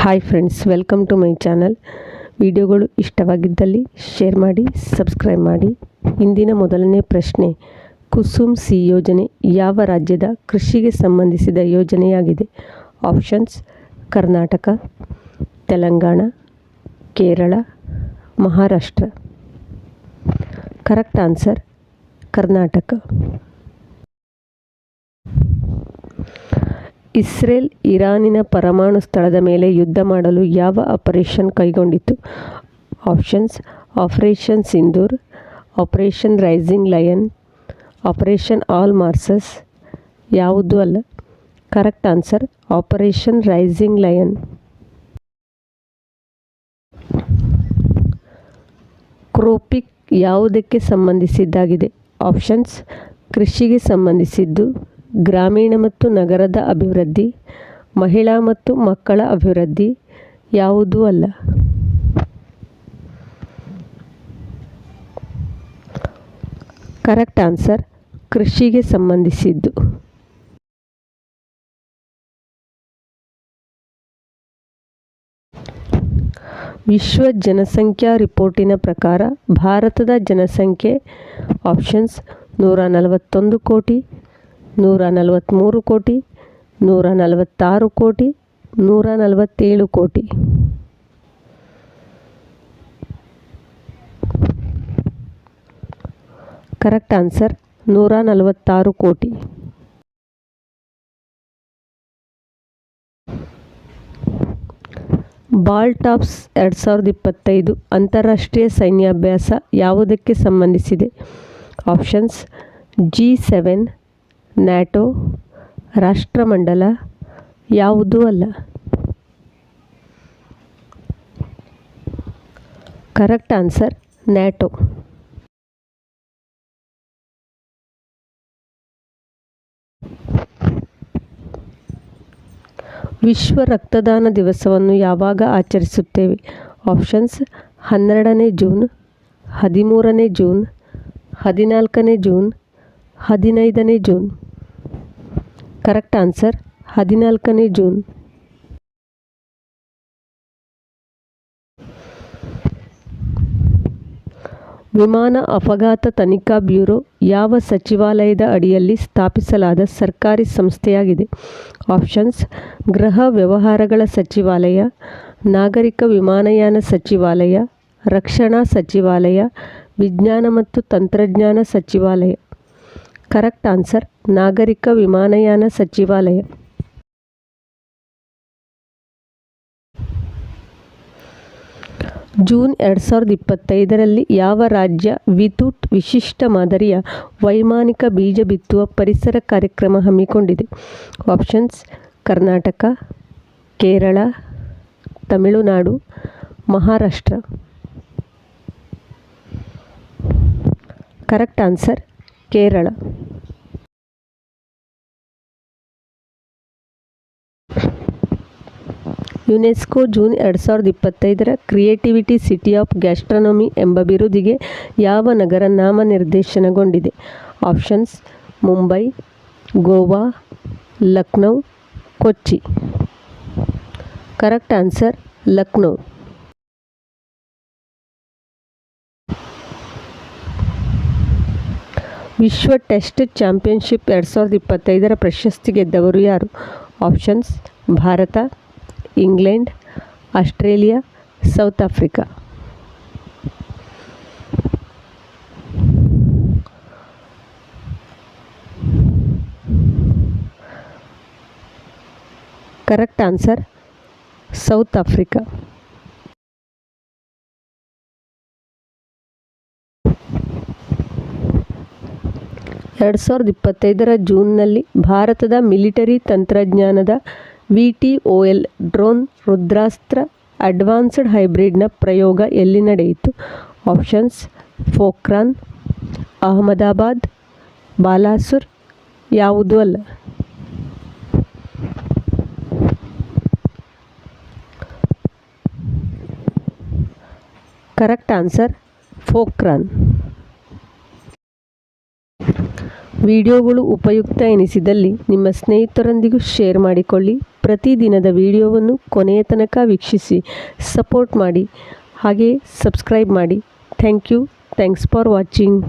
Hi friends, welcome to my channel. ವಿಡಿಯೋಗಳು ಇಷ್ಟವಾಗಿದ್ದಲ್ಲಿ share ಮಾಡಿ, ಸಬ್ಸ್ಕ್ರೈಬ್ ಮಾಡಿ. ಇಂದಿನ ಮೊದಲನೇ ಪ್ರಶ್ನೆ, ಕುಸುಮ್ ಸಿ ಯೋಜನೆ ಯಾವ ರಾಜ್ಯದ ಕೃಷಿಗೆ ಸಂಬಂಧಿಸಿದ ಯೋಜನೆಯಾಗಿದೆ? Options: Karnataka, Telangana, Kerala, Maharashtra. Correct answer Karnataka. Israel ಇರಾನಿನ ಪರಮಾಣು ಸ್ಥಳದ ಮೇಲೆ ಯುದ್ಧ ಮಾಡಲು ಯಾವ ಆಪರೇಷನ್ ಕೈಗೊಂಡಿತು? Options: operation Sindoor, operation rising lion, operation ಆಲ್ ಮಾರ್ಸಸ್. ಯಾವುದೂ ಅಲ್ಲ. Correct answer operation rising lion. ಕ್ರೋಪಿಕ್ ಯಾವುದಕ್ಕೆ ಸಂಬಂಧಿಸಿದ್ದಾಗಿದೆ? ಆಪ್ಷನ್ಸ್: ಕೃಷಿಗೆ ಸಂಬಂಧಿಸಿದ್ದು, ಗ್ರಾಮೀಣ ಮತ್ತು ನಗರದ ಅಭಿವೃದ್ಧಿ, ಮಹಿಳಾ ಮತ್ತು ಮಕ್ಕಳ ಅಭಿವೃದ್ಧಿ. ಯಾವುದೂ ಅಲ್ಲ. ಕರೆಕ್ಟ್ ಆನ್ಸರ್ ಕೃಷಿಗೆ ಸಂಬಂಧಿಸಿದ್ದು. ವಿಶ್ವ ಜನಸಂಖ್ಯಾ ರಿಪೋರ್ಟಿನ ಪ್ರಕಾರ ಭಾರತದ ಜನಸಂಖ್ಯೆ ಆಪ್ಷನ್ಸ್: 141 ಕೋಟಿ, 143 ಕೋಟಿ, 146 ಕೋಟಿ, 147 ಕೋಟಿ. ಕರೆಕ್ಟ್ ಆನ್ಸರ್ 146 ಕೋಟಿ. ಬಾಲ್ ಟಾಪ್ಸ್ 2025 ಅಂತಾರಾಷ್ಟ್ರೀಯ ಸೈನ್ಯಾಭ್ಯಾಸ ಯಾವುದಕ್ಕೆ ಸಂಬಂಧಿಸಿದೆ? ಆಪ್ಷನ್ಸ್: G7, ನ್ಯಾಟೋ, ರಾಷ್ಟ್ರಮಂಡಲ. ಯಾವುದೂ ಅಲ್ಲ. Correct answer NATO. ವಿಶ್ವ ರಕ್ತದಾನ ದಿವಸವನ್ನು ಯಾವಾಗ ಆಚರಿಸುತ್ತೇವೆ? ಆಪ್ಷನ್ಸ್: 12ನೇ ಜೂನ್, 13ನೇ ಜೂನ್, 14ನೇ ಜೂನ್, 15ನೇ ಜೂನ್. ಕರೆಕ್ಟ್ ಆನ್ಸರ್ 14ನೇ ಜೂನ್. ವಿಮಾನ ಅಪಘಾತ ತನಿಖಾ ಬ್ಯೂರೋ ಯಾವ ಸಚಿವಾಲಯದ ಅಡಿಯಲ್ಲಿ ಸ್ಥಾಪಿಸಲಾದ ಸರ್ಕಾರಿ ಸಂಸ್ಥೆಯಾಗಿದೆ? ಆಪ್ಷನ್ಸ್: ಗೃಹ ವ್ಯವಹಾರಗಳ ಸಚಿವಾಲಯ, ನಾಗರಿಕ ವಿಮಾನಯಾನ ಸಚಿವಾಲಯ, ರಕ್ಷಣಾ ಸಚಿವಾಲಯ, ವಿಜ್ಞಾನ ಮತ್ತು ತಂತ್ರಜ್ಞಾನ ಸಚಿವಾಲಯ. ಕರೆಕ್ಟ್ ಆನ್ಸರ್ ನಾಗರಿಕ ವಿಮಾನಯಾನ ಸಚಿವಾಲಯ. ಜೂನ್ 2025ರಲ್ಲಿ ಯಾವ ರಾಜ್ಯ ವಿದ್ಯುತ್ ವಿಶಿಷ್ಟ ಮಾದರಿಯ ವೈಮಾನಿಕ ಬೀಜ ಬಿತ್ತುವ ಪರಿಸರ ಕಾರ್ಯಕ್ರಮ ಹಮ್ಮಿಕೊಂಡಿದೆ? Options: Karnataka, Kerala, Tamil Nadu, Maharashtra. Correct answer Kerala. UNESCO June 2025ರ creativity city of ಗ್ಯಾಸ್ಟ್ರನಮಿ ಎಂಬ ಬಿರುದಿಗೆ ಯಾವ ನಗರ ನಾಮನಿರ್ದೇಶನಗೊಂಡಿದೆ? ಆಪ್ಷನ್ಸ್: ಮುಂಬೈ, ಗೋವಾ, ಲಕ್ನೌ, ಕೊಚ್ಚಿ. Correct answer Lucknow. ವಿಶ್ವ ಟೆಸ್ಟ್ ಚಾಂಪಿಯನ್ಶಿಪ್ 2025ರ ಪ್ರಶಸ್ತಿ ಗೆದ್ದವರು ಯಾರು? Options: Bharat, England, Australia, south Africa. Correct answer south Africa. ಜೂನ್ನಲ್ಲಿ ಭಾರತದ ಮಿಲಿಟರಿ ತಂತ್ರಜ್ಞಾನದ VTOL ಡ್ರೋನ್ ರುದ್ರಾಸ್ತ್ರ ಅಡ್ವಾನ್ಸ್ಡ್ ಹೈಬ್ರಿಡ್ನ ಪ್ರಯೋಗ ಎಲ್ಲಿ ನಡೆಯಿತು? ಆಪ್ಷನ್ಸ್: ಪೋಖ್ರಾನ್, ಅಹಮದಾಬಾದ್, ಬಾಲಾಸುರ್. ಯಾವುದೂ ಅಲ್ಲ. Correct answer Pokhran. ವಿಡಿಯೋಗಳು ಉಪಯುಕ್ತ ಎನಿಸಿದಲ್ಲಿ ನಿಮ್ಮ ಸ್ನೇಹಿತರೊಂದಿಗೂ ಶೇರ್ ಮಾಡಿಕೊಳ್ಳಿ. ಪ್ರತಿದಿನದ ವಿಡಿಯೋವನ್ನು ಕೊನೆಯ ತನಕ ವೀಕ್ಷಿಸಿ ಸಪೋರ್ಟ್ ಮಾಡಿ ಹಾಗೆ ಸಬ್ಸ್ಕ್ರೈಬ್ ಮಾಡಿ. Thanks for watching.